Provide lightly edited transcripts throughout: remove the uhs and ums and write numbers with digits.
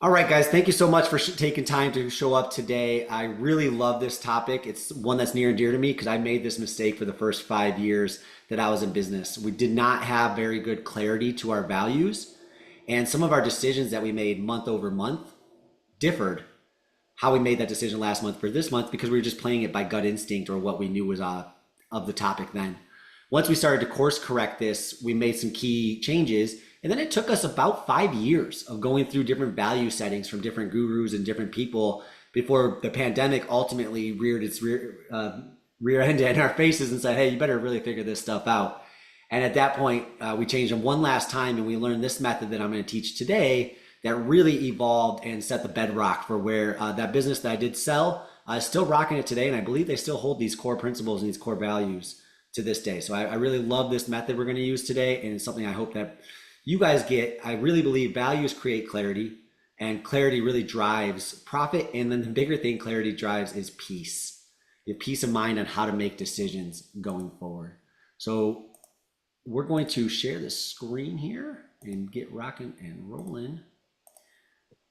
All right, guys, thank you so much for taking time to show up today. I really love this topic. It's one that's near and dear to me because I made this mistake for the first 5 years that I was in business. We did not have very good clarity to our values, and some of our decisions that we made month over month differed how we made that decision last month for this month because we were just playing it by gut instinct or what we knew was of the topic then. Once we started to course correct this, we made some key changes. And then it took us about 5 years of going through different value settings from different gurus and different people before the pandemic ultimately reared its rear end in our faces and said, hey, you better really figure this stuff out. And at that point, we changed them one last time and we learned this method that I'm going to teach today that really evolved and set the bedrock for where that business that I did sell is still rocking it today. And I believe they still hold these core principles and these core values to this day. So I really love this method we're going to use today. And it's something I hope that you guys get. I really believe values create clarity and clarity really drives profit. And then the bigger thing clarity drives is peace. You have peace of mind on how to make decisions going forward. So we're going to share this screen here and get rocking and rolling.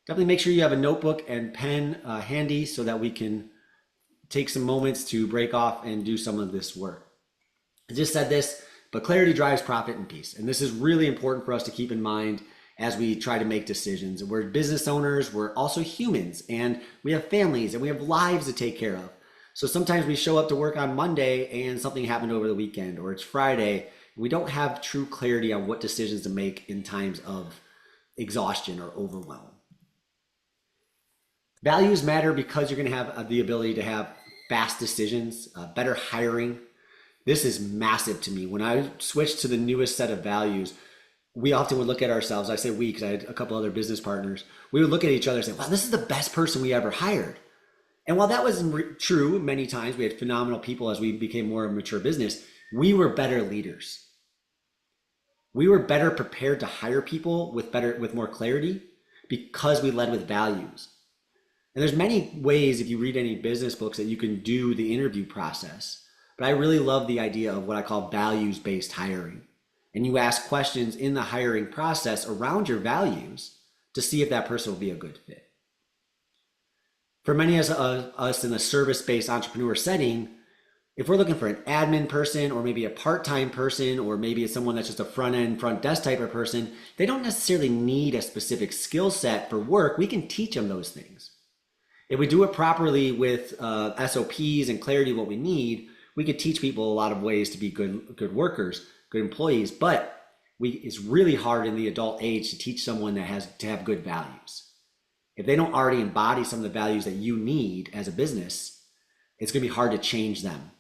Definitely make sure you have a notebook and pen handy so that we can take some moments to break off and do some of this work. I just said this, but clarity drives profit and peace. And this is really important for us to keep in mind as we try to make decisions. We're business owners, we're also humans, and we have families and we have lives to take care of. So sometimes we show up to work on Monday and something happened over the weekend, or it's Friday. And we don't have true clarity on what decisions to make in times of exhaustion or overwhelm. Values matter because you're going to have the ability to have fast decisions, better hiring. This is massive to me. When I switched to the newest set of values, we often would look at ourselves. I say we because I had a couple other business partners. We would look at each other and say, wow, this is the best person we ever hired. And while that wasn't true many times, we had phenomenal people as we became more of a mature business, we were better leaders. We were better prepared to hire people with more clarity because we led with values. And there's many ways, if you read any business books, that you can do the interview process. But I really love the idea of what I call values-based hiring. And you ask questions in the hiring process around your values to see if that person will be a good fit. For many of us in a service-based entrepreneur setting, if we're looking for an admin person or maybe a part-time person, or maybe it's someone that's just a front desk type of person, they don't necessarily need a specific skill set for work. We can teach them those things. If we do it properly with SOPs and clarity of what we need, we could teach people a lot of ways to be good workers, good employees, but it's really hard in the adult age to teach someone that has to have good values. If they don't already embody some of the values that you need as a business, it's going to be hard to change them.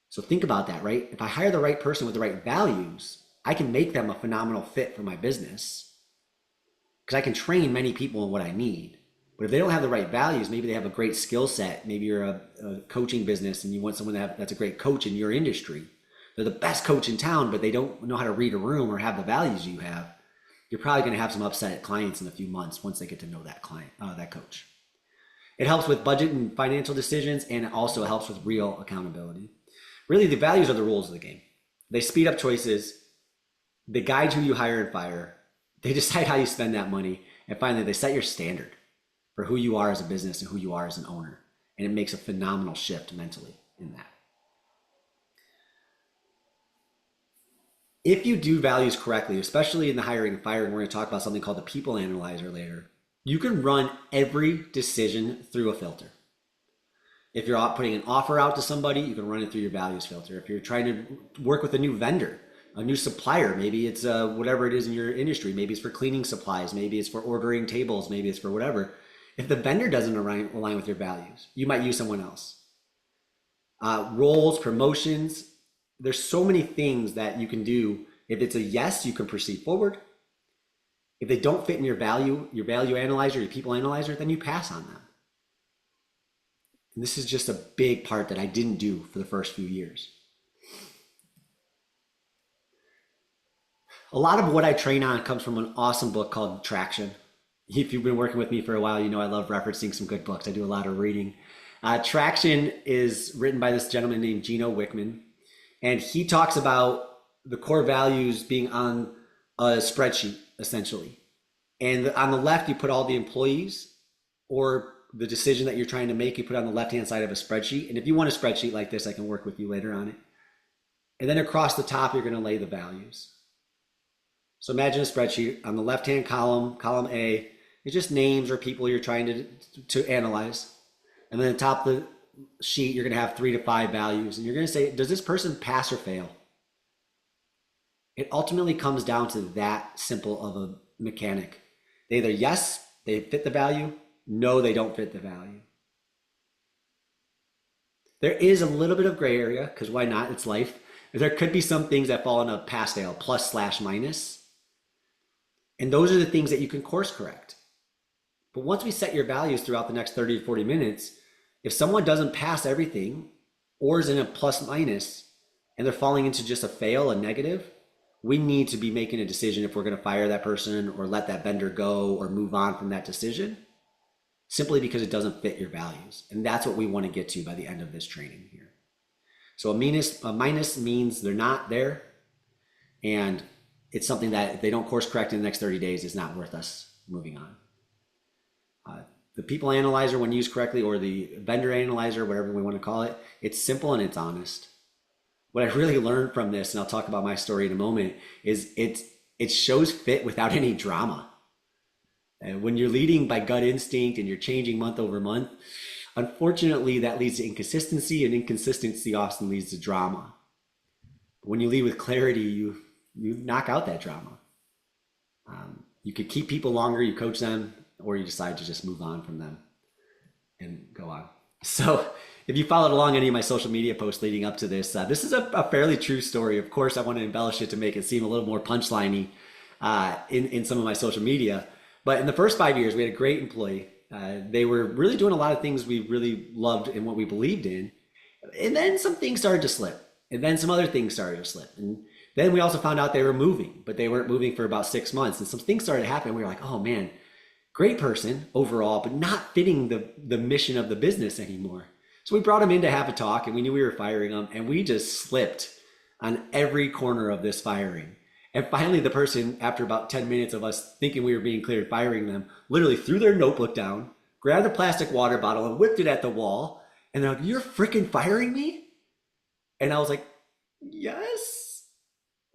So think about that, right? If I hire the right person with the right values, I can make them a phenomenal fit for my business because I can train many people in what I need. But if they don't have the right values, maybe they have a great skill set. Maybe you're a coaching business and you want someone that's a great coach in your industry. They're the best coach in town, but they don't know how to read a room or have the values you have. You're probably going to have some upset clients in a few months once they get to know that client, that coach. It helps with budget and financial decisions, and it also helps with real accountability. Really, the values are the rules of the game. They speed up choices. They guide who you hire and fire. They decide how you spend that money. And finally, they set your standard for who you are as a business and who you are as an owner. And it makes a phenomenal shift mentally in that. If you do values correctly, especially in the hiring and firing, we're going to talk about something called the people analyzer later. You can run every decision through a filter. If you're putting an offer out to somebody, you can run it through your values filter. If you're trying to work with a new vendor, a new supplier, maybe it's whatever it is in your industry, maybe it's for cleaning supplies, maybe it's for ordering tables, maybe it's for whatever. If the vendor doesn't align with your values, you might use someone else. Roles, promotions, there's so many things that you can do. If it's a yes, you can proceed forward. If they don't fit in your value analyzer, your people analyzer, then you pass on them. And this is just a big part that I didn't do for the first few years. A lot of what I train on comes from an awesome book called Traction. If you've been working with me for a while, you know I love referencing some good books. I do a lot of reading. Traction is written by this gentleman named Gino Wickman, and he talks about the core values being on a spreadsheet, essentially. And on the left, you put all the employees or the decision that you're trying to make, you put on the left-hand side of a spreadsheet. And if you want a spreadsheet like this, I can work with you later on it. And then across the top, you're going to lay the values. So imagine a spreadsheet. On the left-hand column, column A, it's just names or people you're trying to analyze. And then at the top of the sheet, you're going to have 3 to 5 values. And you're going to say, does this person pass or fail? It ultimately comes down to that simple of a mechanic. They either yes, they fit the value, no, they don't fit the value. There is a little bit of gray area, because why not? It's life. There could be some things that fall in a pass fail, plus slash minus. And those are the things that you can course correct. But once we set your values throughout the next 30 to 40 minutes, if someone doesn't pass everything or is in a plus minus and they're falling into just a fail, a negative, we need to be making a decision if we're going to fire that person or let that vendor go or move on from that decision, simply because it doesn't fit your values. And that's what we want to get to by the end of this training here. So a minus means they're not there, and it's something that if they don't course correct in the next 30 days, is not worth us moving on. The people analyzer, when used correctly, or the vendor analyzer, whatever we want to call it, it's simple and it's honest. What I really learned from this, and I'll talk about my story in a moment, is it shows fit without any drama. And when you're leading by gut instinct and you're changing month over month, unfortunately, that leads to inconsistency, and inconsistency often leads to drama. But when you lead with clarity, you knock out that drama. You could keep people longer, you coach them, or you decide to just move on from them and go on. So if you followed along any of my social media posts leading up to this, this is a fairly true story. Of course, I want to embellish it to make it seem a little more punchliney in some of my social media. But in the first 5 years, we had a great employee. They were really doing a lot of things we really loved and what we believed in. And then some things started to slip. And then some other things started to slip. And then we also found out they were moving, but they weren't moving for about 6 months. And some things started to happen. We were like, oh man, great person overall, but not fitting the mission of the business anymore. So we brought him in to have a talk, and we knew we were firing him, and we just slipped on every corner of this firing. And finally, the person, after about 10 minutes of us thinking we were being cleared, firing them, literally threw their notebook down, grabbed a plastic water bottle and whipped it at the wall. And they're like, you're freaking firing me? And I was like, yes,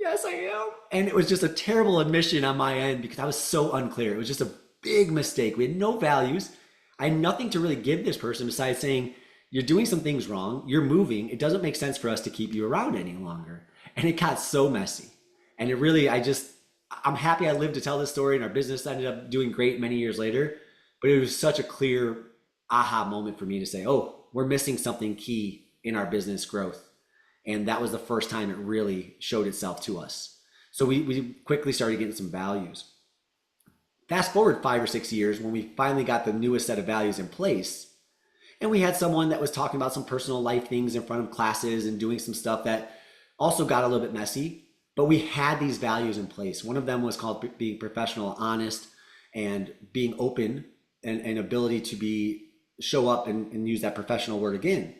I am. And it was just a terrible admission on my end because I was so unclear. It was just a big mistake. We had no values. I had nothing to really give this person besides saying, you're doing some things wrong. You're moving. It doesn't make sense for us to keep you around any longer. And it got so messy. And it really, I'm happy I lived to tell this story, and our business ended up doing great many years later. But it was such a clear aha moment for me to say, oh, we're missing something key in our business growth. And that was the first time it really showed itself to us. So we quickly started getting some values. Fast forward 5 or 6 years when we finally got the newest set of values in place. And we had someone that was talking about some personal life things in front of classes and doing some stuff that also got a little bit messy. But we had these values in place. One of them was called being professional, honest, and being open, and ability to show up and use that professional word again.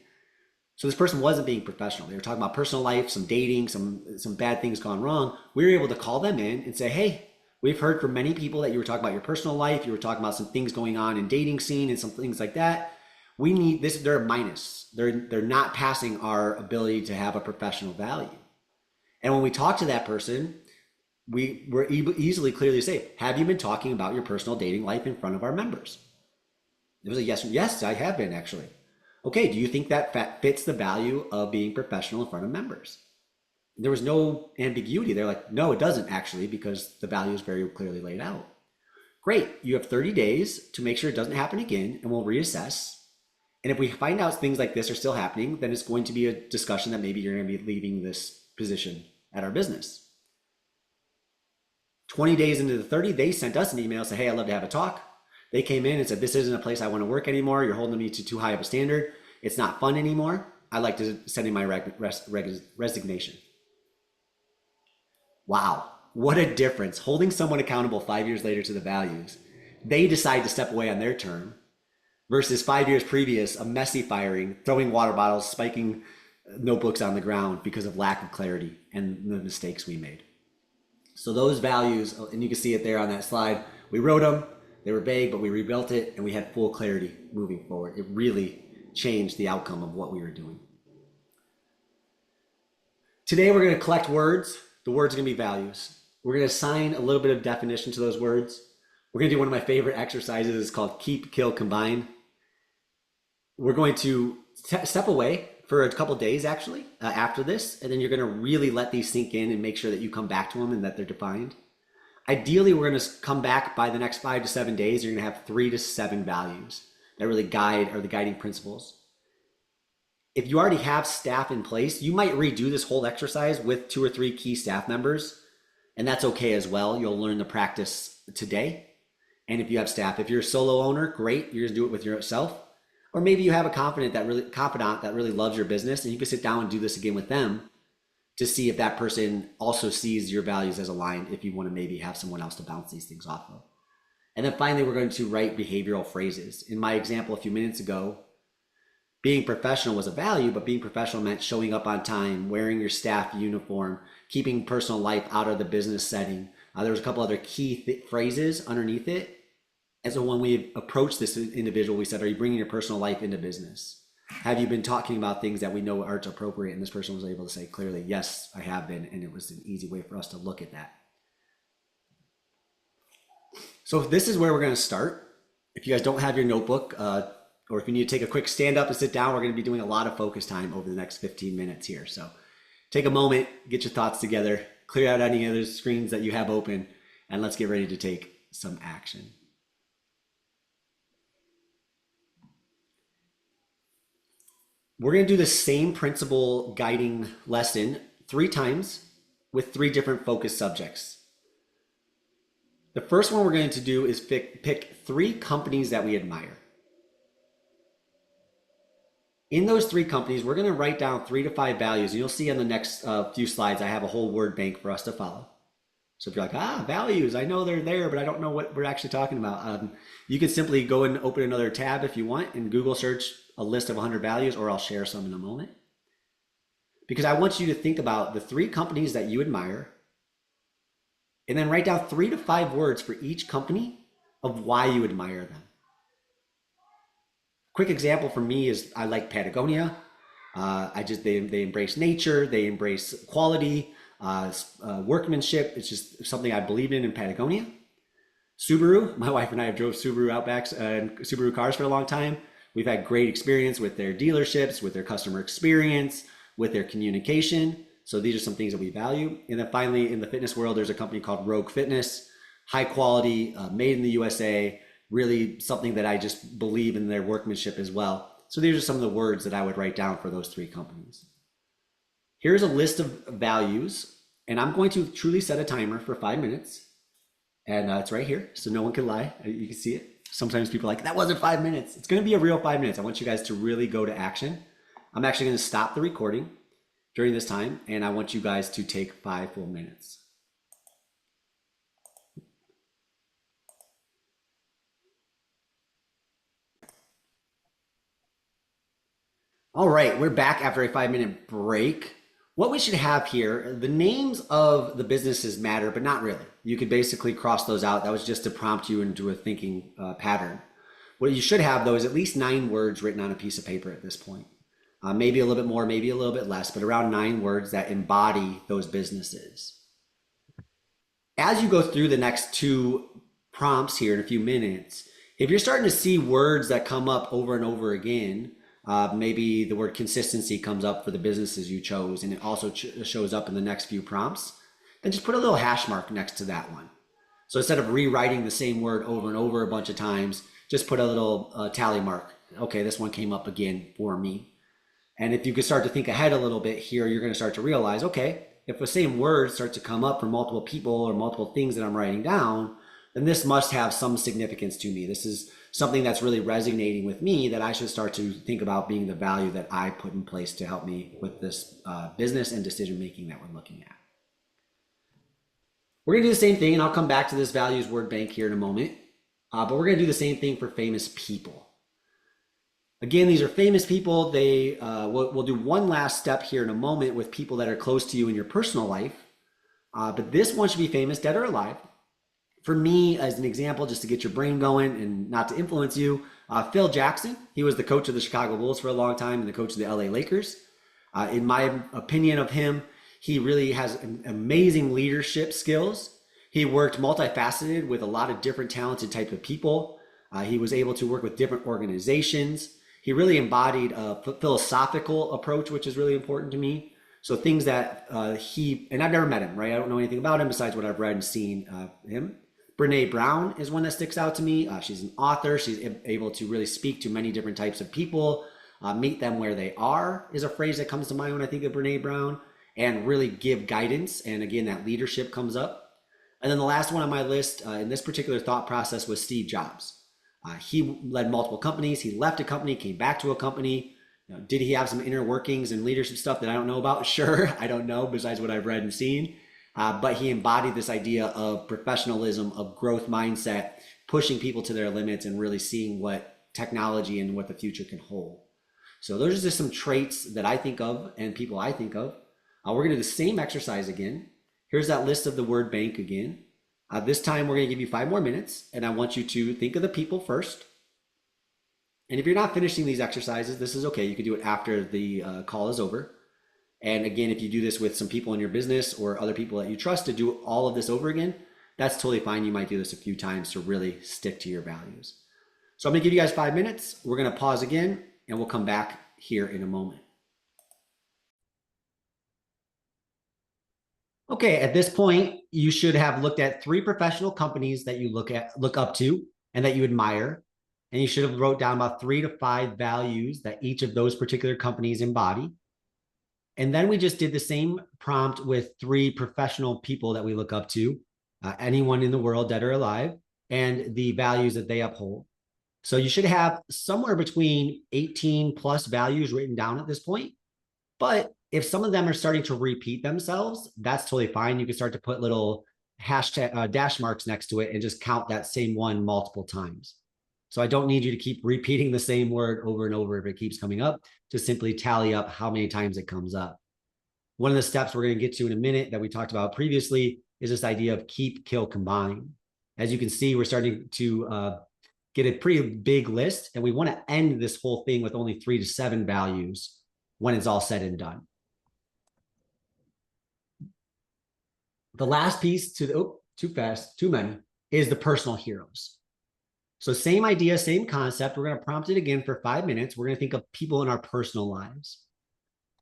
So this person wasn't being professional. They were talking about personal life, some dating, some bad things gone wrong. We were able to call them in and say, hey, we've heard from many people that you were talking about your personal life. You were talking about some things going on in dating scene and some things like that. We need this. They're a minus. They're not passing our ability to have a professional value. And when we talk to that person, we were easily clearly say, have you been talking about your personal dating life in front of our members? It was a yes. Yes, I have been actually. Okay, do you think that fits the value of being professional in front of members? There was no ambiguity. They're like, no, it doesn't actually, because the value is very clearly laid out. Great, you have 30 days to make sure it doesn't happen again, and we'll reassess. And if we find out things like this are still happening, then it's going to be a discussion that maybe you're going to be leaving this position at our business. 20 days into the 30, they sent us an email, say, hey, I'd love to have a talk. They came in and said, this isn't a place I want to work anymore. You're holding me to too high of a standard. It's not fun anymore. I'd like to send in my resignation. Wow, what a difference. Holding someone accountable 5 years later to the values. They decide to step away on their term versus 5 years previous, a messy firing, throwing water bottles, spiking notebooks on the ground because of lack of clarity and the mistakes we made. So those values, and you can see it there on that slide, We wrote them, they were vague, but we rebuilt it and we had full clarity moving forward. It really changed the outcome of what we were doing. Today we're going to collect words. The words are going to be values. We're going to assign a little bit of definition to those words. We're going to do one of my favorite exercises. It's called keep, kill, combine. We're going to step away for a couple days actually after this, and then you're going to really let these sink in and make sure that you come back to them and that they're defined. Ideally, we're going to come back by the next 5 to 7 days. You're going to have 3 to 7 values that really guide or the guiding principles. If you already have staff in place, you might redo this whole exercise with 2 or 3 key staff members, and that's okay as well. You'll learn the practice today. And if you have staff, if you're a solo owner, great, you're gonna do it with yourself. Or maybe you have a confidant that really loves your business, and you can sit down and do this again with them to see if that person also sees your values as aligned, if you want to maybe have someone else to bounce these things off of. And then finally, we're going to write behavioral phrases. In my example a few minutes ago, being professional was a value, but being professional meant showing up on time, wearing your staff uniform, keeping personal life out of the business setting. There was a couple other key phrases underneath it. And so when we approached this individual, we said, are you bringing your personal life into business? Have you been talking about things that we know aren't appropriate? And this person was able to say clearly, yes, I have been. And it was an easy way for us to look at that. So this is where we're going to start. If you guys don't have your notebook, or if you need to take a quick stand up and sit down, we're going to be doing a lot of focus time over the next 15 minutes here. So take a moment, get your thoughts together, clear out any other screens that you have open, and let's get ready to take some action. We're going to do the same principle guiding lesson 3 times with 3 different focus subjects. The first one we're going to do is pick 3 companies that we admire. In those 3 companies, we're going to write down 3 to 5 values. And you'll see on the next few slides, I have a whole word bank for us to follow. So if you're like, values, I know they're there, but I don't know what we're actually talking about. You can simply go and open another tab if you want and Google search a list of 100 values, or I'll share some in a moment. Because I want you to think about the 3 companies that you admire, and then write down 3 to 5 words for each company of why you admire them. Quick example for me is I like Patagonia. They embrace nature, they embrace quality, workmanship. It's just something I believe in Patagonia. Subaru, my wife and I have drove Subaru Outbacks and Subaru cars for a long time. We've had great experience with their dealerships, with their customer experience, with their communication. So these are some things that we value. And then finally, in the fitness world, there's a company called Rogue Fitness, high quality, made in the USA, really something that I just believe in their workmanship as well. So these are some of the words that I would write down for those 3 companies. Here's a list of values, and I'm going to truly set a timer for 5 minutes. And it's right here, so no one can lie. You can see it. Sometimes people are like, that wasn't 5 minutes. It's going to be a real 5 minutes. I want you guys to really go to action. I'm actually going to stop the recording during this time, and I want you guys to take 5 full minutes. All right, we're back after a 5-minute break. What we should have here, the names of the businesses matter, but not really. You could basically cross those out. That was just to prompt you into a thinking pattern. What you should have, though, is at least 9 words written on a piece of paper at this point. Maybe a little bit more, maybe a little bit less, but around 9 words that embody those businesses. As you go through the next 2 prompts here in a few minutes, if you're starting to see words that come up over and over again, maybe the word consistency comes up for the businesses you chose, and it also shows up in the next few prompts, then just put a little hash mark next to that one. So instead of rewriting the same word over and over a bunch of times, just put a little tally mark. Okay, this one came up again for me. And if you could start to think ahead a little bit here, you're going to start to realize, okay, if the same words start to come up for multiple people or multiple things that I'm writing down, then this must have some significance to me. This is something that's really resonating with me that I should start to think about being the value that I put in place to help me with this business and decision making that we're looking at. We're going to do the same thing, and I'll come back to this values word bank here in a moment, but we're going to do the same thing for famous people. Again, these are famous people. We'll do one last step here in a moment with people that are close to you in your personal life, but this one should be famous, dead or alive. For me, as an example, just to get your brain going and not to influence you, Phil Jackson, he was the coach of the Chicago Bulls for a long time and the coach of the LA Lakers. In my opinion of him, he really has amazing leadership skills. He worked multifaceted with a lot of different talented type of people. He was able to work with different organizations. He really embodied a philosophical approach, which is really important to me. So things that and I've never met him, right? I don't know anything about him besides what I've read and seen him. Brene Brown is one that sticks out to me. She's an author. She's able to really speak to many different types of people. Meet them where they are is a phrase that comes to mind when I think of Brene Brown, and really give guidance. And again, that leadership comes up. And then the last one on my list in this particular thought process was Steve Jobs. He led multiple companies. He left a company, came back to a company. Did he have some inner workings and leadership stuff that I don't know about? Sure, I don't know, besides what I've read and seen. But he embodied this idea of professionalism, of growth mindset, pushing people to their limits and really seeing what technology and what the future can hold. So those are just some traits that I think of and people I think of. We're going to do the same exercise again. Here's that list of the word bank again. This time we're going to give you 5 more minutes, and I want you to think of the people first. And if you're not finishing these exercises, this is okay. You can do it after the call is over. And again, if you do this with some people in your business or other people that you trust to do all of this over again, that's totally fine. You might do this a few times to really stick to your values. So I'm going to give you guys 5 minutes. We're going to pause again, and we'll come back here in a moment. Okay, at this point, you should have looked at 3 professional companies that you look up to and that you admire. And you should have wrote down about 3 to 5 values that each of those particular companies embody. And then we just did the same prompt with 3 professional people that we look up to, anyone in the world, dead or alive, and the values that they uphold. So you should have somewhere between 18 plus values written down at this point. But if some of them are starting to repeat themselves, that's totally fine. You can start to put little hashtag dash marks next to it and just count that same one multiple times. So I don't need you to keep repeating the same word over and over if it keeps coming up. Just simply tally up how many times it comes up. One of the steps we're going to get to in a minute that we talked about previously is this idea of keep, kill, combine. As you can see, we're starting to get a pretty big list, and we want to end this whole thing with only 3 to 7 values when it's all said and done. The last piece to the, too fast, too many, is the personal heroes. So same idea, same concept. We're going to prompt it again for 5 minutes. We're going to think of people in our personal lives.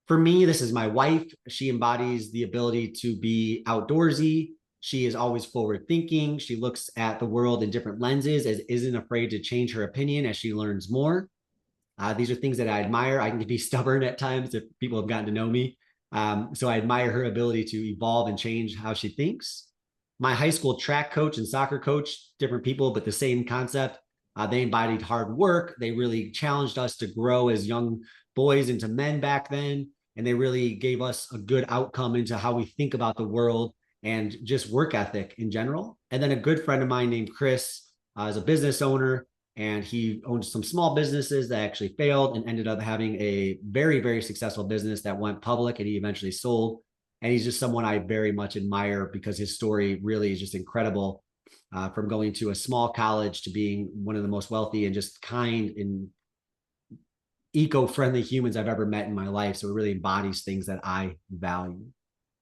For me, this is my wife. She embodies the ability to be outdoorsy. She is always forward thinking. She looks at the world in different lenses, as isn't afraid to change her opinion as she learns more. These are things that I admire. I can be stubborn at times if people have gotten to know me. So I admire her ability to evolve and change how she thinks. My high school track coach and soccer coach, different people, but the same concept. They embodied hard work. They really challenged us to grow as young boys into men back then. And they really gave us a good outcome into how we think about the world and just work ethic in general. And then a good friend of mine named Chris is a business owner, and he owned some small businesses that actually failed and ended up having a very, very successful business that went public and he eventually sold. And he's just someone I very much admire because his story really is just incredible, from going to a small college to being one of the most wealthy and just kind and eco-friendly humans I've ever met in my life. So it really embodies things that I value.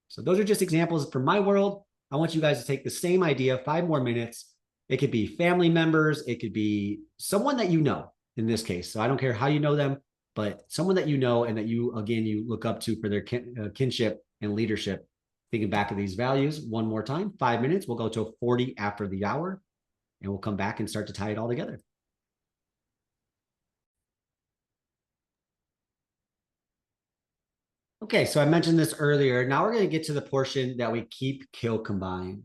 So those are just examples from my world. I want you guys to take the same idea, 5 more minutes. It could be family members. It could be someone that you know in this case. So I don't care how you know them, but someone that you know and that you, again, you look up to for their kinship and leadership. Thinking back of these values one more time, 5 minutes. We'll go to 40 after the hour, and we'll come back and start to tie it all together. Okay, so I mentioned this earlier. Now we're going to get to the portion that we keep, kill, combine.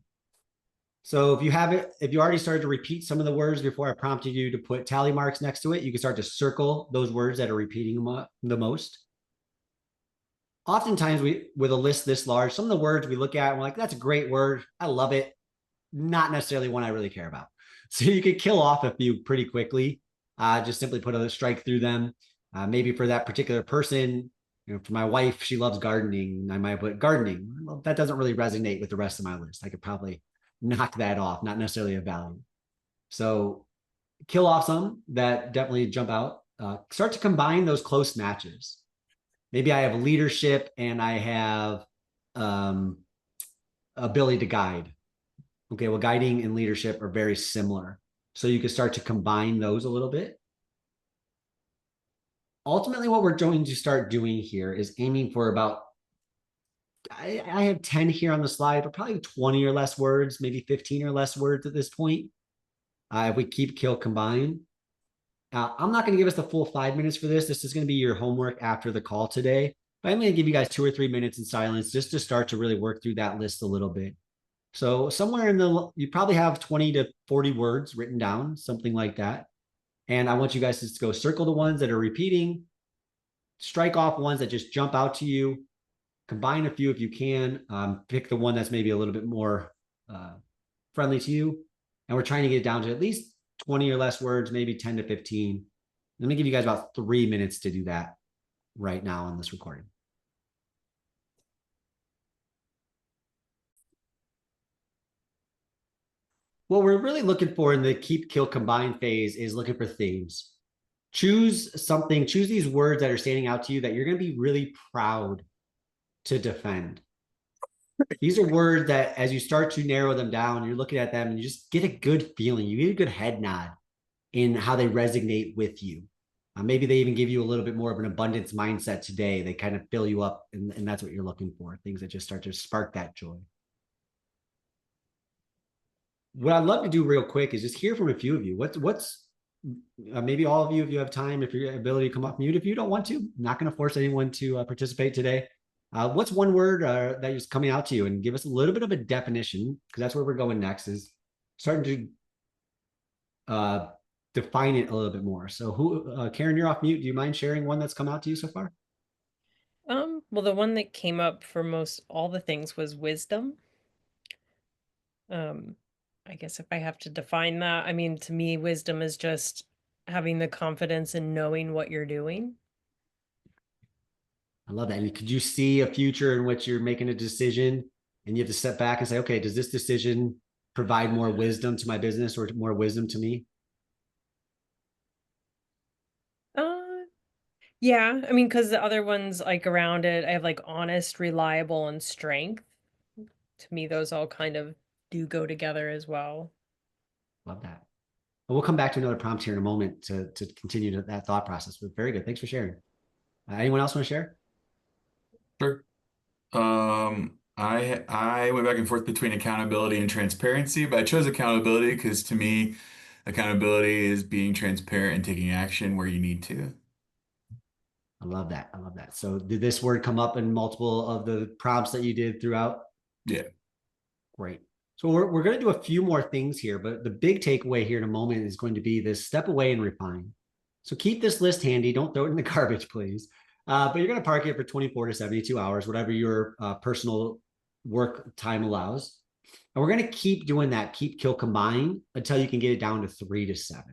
So if you have it, if you already started to repeat some of the words before I prompted you to put tally marks next to it, you can start to circle those words that are repeating the most. Oftentimes with a list this large, some of the words we look at and we're like, that's a great word. I love it. Not necessarily one I really care about. So you could kill off a few pretty quickly. Just simply put a strike through them. Maybe for that particular person, for my wife, she loves gardening. I might put gardening. Well, that doesn't really resonate with the rest of my list. I could probably knock that off, not necessarily a value. So kill off some that definitely jump out. Start to combine those close matches. Maybe I have leadership and I have um, ability to guide. Okay, well, guiding and leadership are very similar. So you can start to combine those a little bit. Ultimately, what we're going to start doing here is aiming for about, I have 10 here on the slide, but probably 20 or less words, maybe 15 or less words at this point. If we keep kill combine. I'm not going to give us the full 5 minutes for this. This is going to be your homework after the call today. But I'm going to give you guys 2 or 3 minutes in silence just to start to really work through that list a little bit. So somewhere in you probably have 20 to 40 words written down, something like that. And I want you guys to just go circle the ones that are repeating, strike off ones that just jump out to you, combine a few if you can, pick the one that's maybe a little bit more friendly to you. And we're trying to get it down to at least 20 or less words, maybe 10 to 15. Let me give you guys about 3 minutes to do that right now on this recording. What we're really looking for in the keep, kill, combine phase is looking for themes. Choose something, choose these words that are standing out to you that you're going to be really proud to defend. These are words that as you start to narrow them down, you're looking at them and you just get a good feeling. You get a good head nod in how they resonate with you. Maybe they even give you a little bit more of an abundance mindset today. They kind of fill you up, and that's what you're looking for, things that just start to spark that joy. What I'd love to do real quick is just hear from a few of you. What's maybe all of you, if you have time, if your ability to come off mute, if you don't want to, I'm not going to force anyone to participate today. What's one word that is coming out to you, and give us a little bit of a definition, because that's where we're going next, is starting to define it a little bit more. So who, Karen, you're off mute. Do you mind sharing one that's come out to you so far? Well, the one that came up for most all the things was wisdom. Um, I guess if I have to define that, I mean, to me, wisdom is just having the confidence in knowing what you're doing. I love that. And could you see a future in which you're making a decision and you have to step back and say, okay, does this decision provide more wisdom to my business or more wisdom to me? Uh, yeah, I mean, because the other ones like around it, I have like honest, reliable, and strength. To me, those all kind of do go together as well. Love that. But we'll come back to another prompt here in a moment to continue that thought process. But very good. Thanks for sharing. Anyone else want to share? Sure. I went back and forth between accountability and transparency, but I chose accountability because to me, accountability is being transparent and taking action where you need to. I love that. I love that. So did this word come up in multiple of the prompts that you did throughout? Yeah. Great. So we're going to do a few more things here, but the big takeaway here in a moment is going to be this: step away and refine. So keep this list handy. Don't throw it in the garbage, please. But you're going to park it for 24 to 72 hours, whatever your personal work time allows. And we're going to keep doing that, keep, kill, combine until you can get it down to 3 to 7.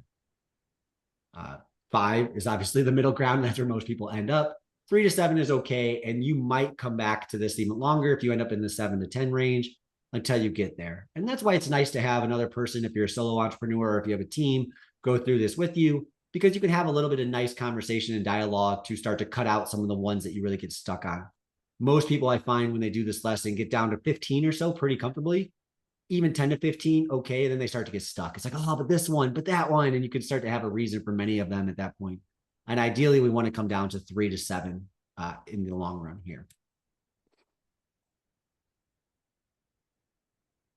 5 is obviously the middle ground. That's where most people end up. 3 to 7 is okay. And you might come back to this even longer if you end up in the 7 to 10 range until you get there. And that's why it's nice to have another person, if you're a solo entrepreneur or if you have a team, go through this with you, because you can have a little bit of nice conversation and dialogue to start to cut out some of the ones that you really get stuck on. Most people I find when they do this lesson get down to 15 or so pretty comfortably, even 10 to 15, okay, then they start to get stuck. It's like, oh, but this one, but that one, and you can start to have a reason for many of them at that point. And ideally, we want to come down to 3 to 7 in the long run here.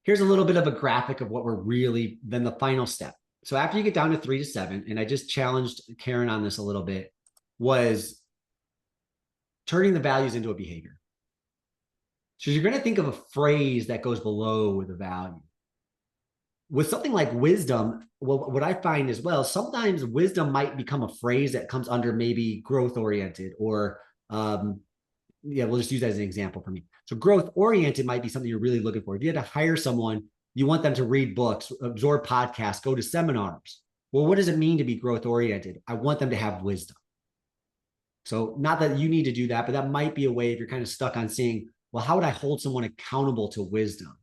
Here's a little bit of a graphic of what we're really, then the final step. So after you get down to 3 to 7, and I just challenged Karen on this a little bit, was turning the values into a behavior. So you're going to think of a phrase that goes below the value. With something like wisdom, well, what I find as well, sometimes wisdom might become a phrase that comes under maybe growth oriented or yeah, we'll just use that as an example for me. So growth oriented might be something you're really looking for. If you had to hire someone, you want them to read books, absorb podcasts, go to seminars. Well, what does it mean to be growth oriented? I want them to have wisdom. So not that you need to do that, but that might be a way if you're kind of stuck on saying, well, how would I hold someone accountable to wisdom?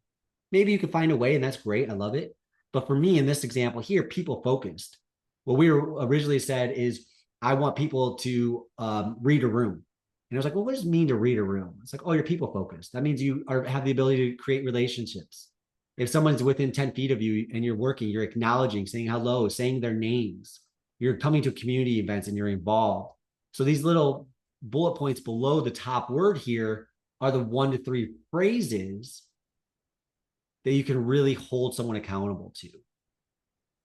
Maybe you can find a way, and that's great. I love it. But for me, in this example here, people focused. What we were originally said is, I want people to read a room. And I was like, well, what does it mean to read a room? It's like, oh, you're people focused. That means you have the ability to create relationships. If someone's within 10 feet of you and you're working, you're acknowledging, saying hello, saying their names. You're coming to community events and you're involved. So these little bullet points below the top word here are the 1 to 3 phrases that you can really hold someone accountable to.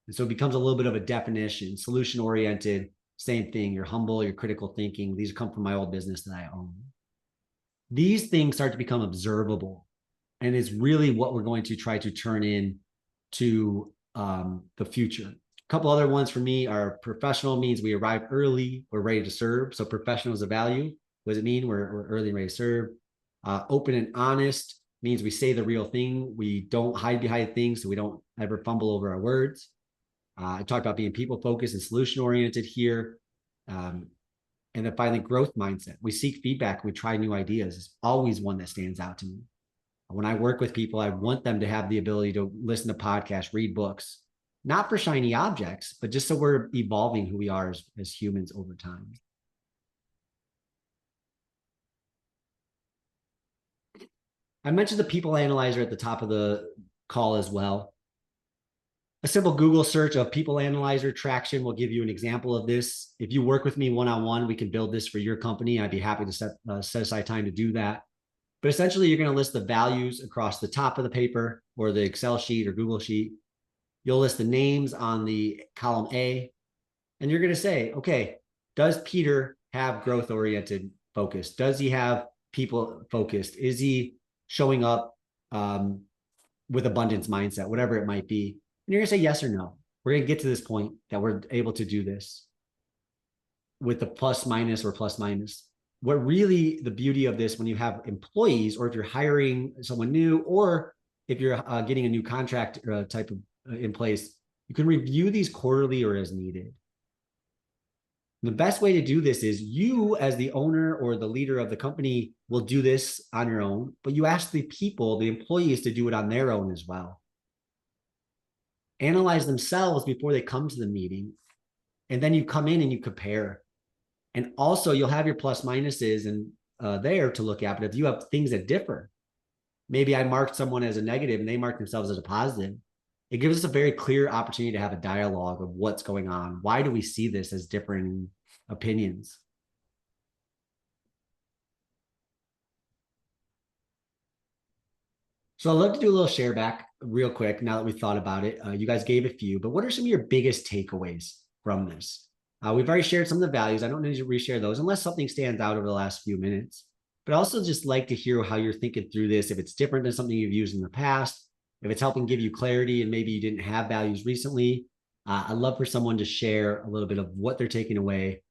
And so it becomes a little bit of a definition, solution oriented, same thing. You're humble, you're critical thinking. These come from my old business that I own. These things start to become observable. And it's really what we're going to try to turn in to the future. A couple other ones for me are professional means we arrive early, we're ready to serve. So professional is a value. What does it mean? We're early and ready to serve. Open and honest means we say the real thing. We don't hide behind things, so we don't ever fumble over our words. I talked about being people focused and solution oriented here. And then finally, growth mindset. We seek feedback. We try new ideas. It's always one that stands out to me. When I work with people, I want them to have the ability to listen to podcasts, read books, not for shiny objects, but just so we're evolving who we are as humans over time. I mentioned the people analyzer at the top of the call as well. A simple Google search of people analyzer traction will give you an example of this. If you work with me one-on-one, we can build this for your company. I'd be happy to set aside time to do that. But essentially, you're going to list the values across the top of the paper or the Excel sheet or Google sheet. You'll list the names on the column A, and you're going to say, okay, does Peter have growth-oriented focus? Does he have people focused? Is he showing up with abundance mindset, whatever it might be? And you're going to say yes or no. We're going to get to this point that we're able to do this with the plus minus or plus minus. What really the beauty of this when you have employees, or if you're hiring someone new, or if you're getting a new contract type of in place, you can review these quarterly or as needed. The best way to do this is you as the owner or the leader of the company will do this on your own, but you ask the people, the employees, to do it on their own as well. Analyze themselves before they come to the meeting, and then you come in and you compare. And also you'll have your plus minuses and there to look at. But if you have things that differ, maybe I marked someone as a negative and they marked themselves as a positive, it gives us a very clear opportunity to have a dialogue of what's going on. Why do we see this as different opinions? So I'd love to do a little share back real quick now that we've thought about it. You guys gave a few, but what are some of your biggest takeaways from this? We've already shared some of the values. I don't need to reshare those unless something stands out over the last few minutes. But I also just like to hear how you're thinking through this, if it's different than something you've used in the past, if it's helping give you clarity and maybe you didn't have values recently. I'd love for someone to share a little bit of what they're taking away,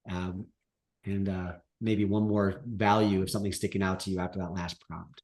and maybe one more value if something's sticking out to you after that last prompt.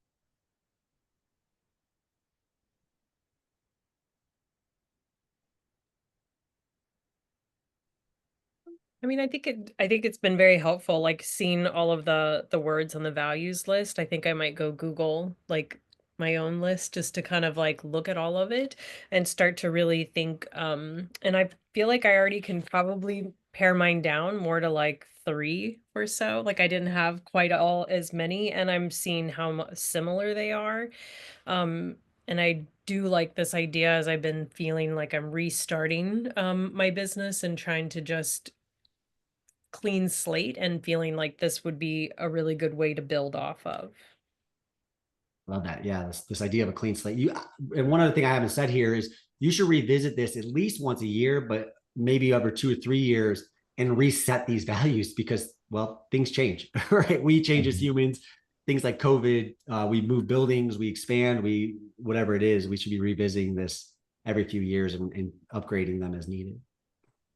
I mean, I think it's been very helpful, like seeing all of the words on the values list. I think I might go Google like my own list just to kind of like look at all of it and start to really think. And I feel like I already can probably pare mine down more to like 3 or so. Like I didn't have quite all as many, and I'm seeing how similar they are. Um, and I do like this idea as I've been feeling like I'm restarting my business and trying to just clean slate and feeling like this would be a really good way to build off of. Love that. Yeah, this idea of a clean slate. And one other thing I haven't said here is you should revisit this at least once a year, but maybe over 2 or 3 years, and reset these values because, well, things change, right? We change as humans. Things like COVID, we move buildings, we expand, whatever it is, we should be revisiting this every few years and upgrading them as needed.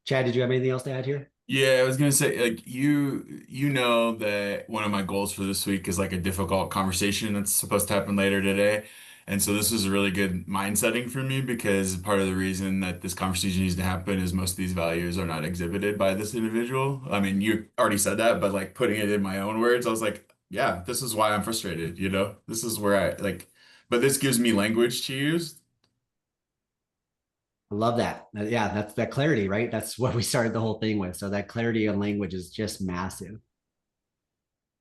Chad, did you have anything else to add here? Yeah, I was gonna say, like, you know that one of my goals for this week is like a difficult conversation that's supposed to happen later today. And so this is a really good mind setting for me because part of the reason that this conversation needs to happen is most of these values are not exhibited by this individual. I mean, you already said that, but like putting it in my own words, I was like, yeah, this is why I'm frustrated, you know? This is where I like but this gives me language to use. I love that. Yeah, that's that clarity, right? That's what we started the whole thing with. So that clarity on language is just massive.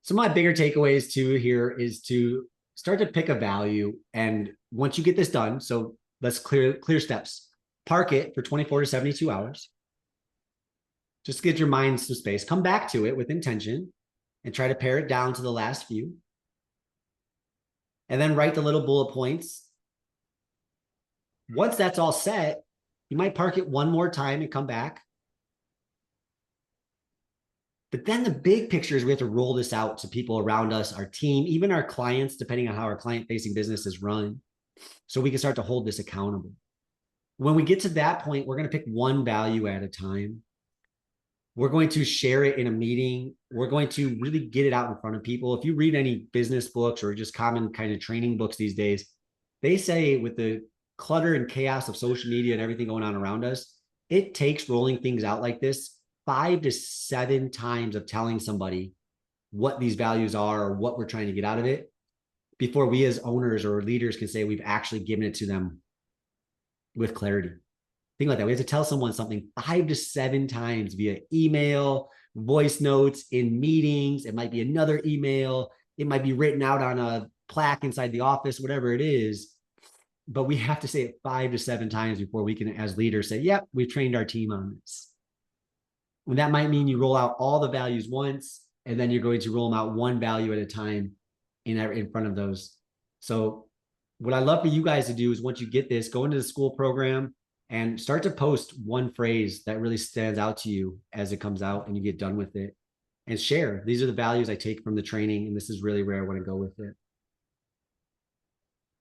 So my bigger takeaways too here is to start to pick a value. And once you get this done, so let's clear steps. Park it for 24 to 72 hours. Just get your mind some space. Come back to it with intention and try to pare it down to the last few. And then write the little bullet points. Once that's all set, you might park it one more time and come back. But then the big picture is we have to roll this out to people around us, our team, even our clients, depending on how our client-facing business is run, so we can start to hold this accountable. When we get to that point, we're going to pick one value at a time. We're going to share it in a meeting. We're going to really get it out in front of people. If you read any business books or just common kind of training books these days, they say with the clutter and chaos of social media and everything going on around us, it takes rolling things out like this 5 to 7 times of telling somebody what these values are or what we're trying to get out of it before we as owners or leaders can say we've actually given it to them with clarity. Think like that. We have to tell someone something 5 to 7 times via email, voice notes, in meetings. It might be another email. It might be written out on a plaque inside the office, whatever it is. But we have to say it 5 to 7 times before we can, as leaders, say, yep, we've trained our team on this. And that might mean you roll out all the values once, and then you're going to roll them out one value at a time in front of those. So what I love for you guys to do is once you get this, go into the school program and start to post one phrase that really stands out to you as it comes out and you get done with it, and share. These are the values I take from the training, and this is really where I want to go with it.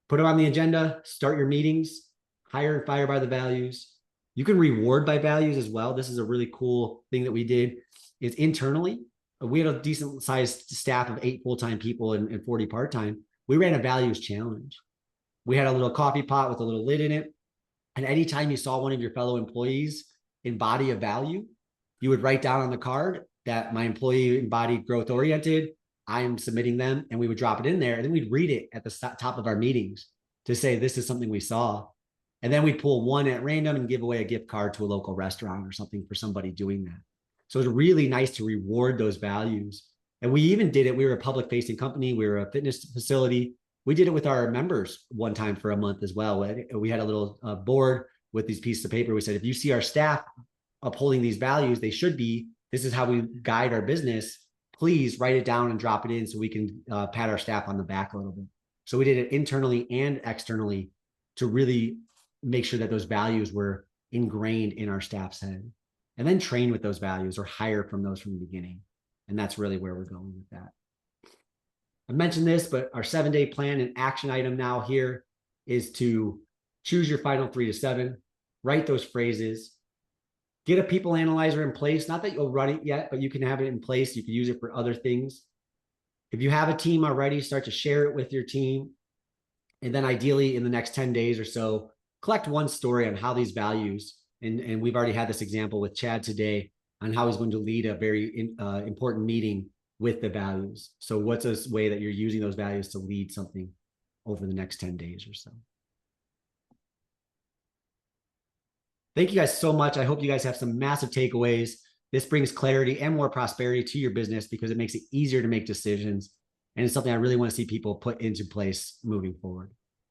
Put them on the agenda, start your meetings, hire and fire by the values. You can reward by values as well. This is a really cool thing that we did is internally. We had a decent sized staff of 8 full-time people and 40 part-time. We ran a values challenge. We had a little coffee pot with a little lid in it. And anytime you saw one of your fellow employees embody a value, you would write down on the card that my employee embodied growth oriented. I am submitting them, and we would drop it in there. And then we'd read it at the top of our meetings to say, this is something we saw. And then we'd pull one at random and give away a gift card to a local restaurant or something for somebody doing that. So it's really nice to reward those values. And we even did it. We were a public facing company. We were a fitness facility. We did it with our members one time for a month as well. We had a little board with these pieces of paper. We said, if you see our staff upholding these values, they should be, this is how we guide our business. Please write it down and drop it in so we can pat our staff on the back a little bit. So we did it internally and externally to really make sure that those values were ingrained in our staff's head, and then train with those values or hire from those from the beginning. And that's really where we're going with that. I mentioned this, but our 7-day plan and action item now here is to choose your final 3 to 7, write those phrases, get a people analyzer in place. Not that you'll run it yet, but you can have it in place. You can use it for other things. If you have a team already, start to share it with your team. And then ideally in the next 10 days or so, collect one story on how these values, and we've already had this example with Chad today on how he's going to lead a very important meeting with the values. So what's a way that you're using those values to lead something over the next 10 days or so? Thank you guys so much. I hope you guys have some massive takeaways. This brings clarity and more prosperity to your business because it makes it easier to make decisions. And it's something I really want to see people put into place moving forward.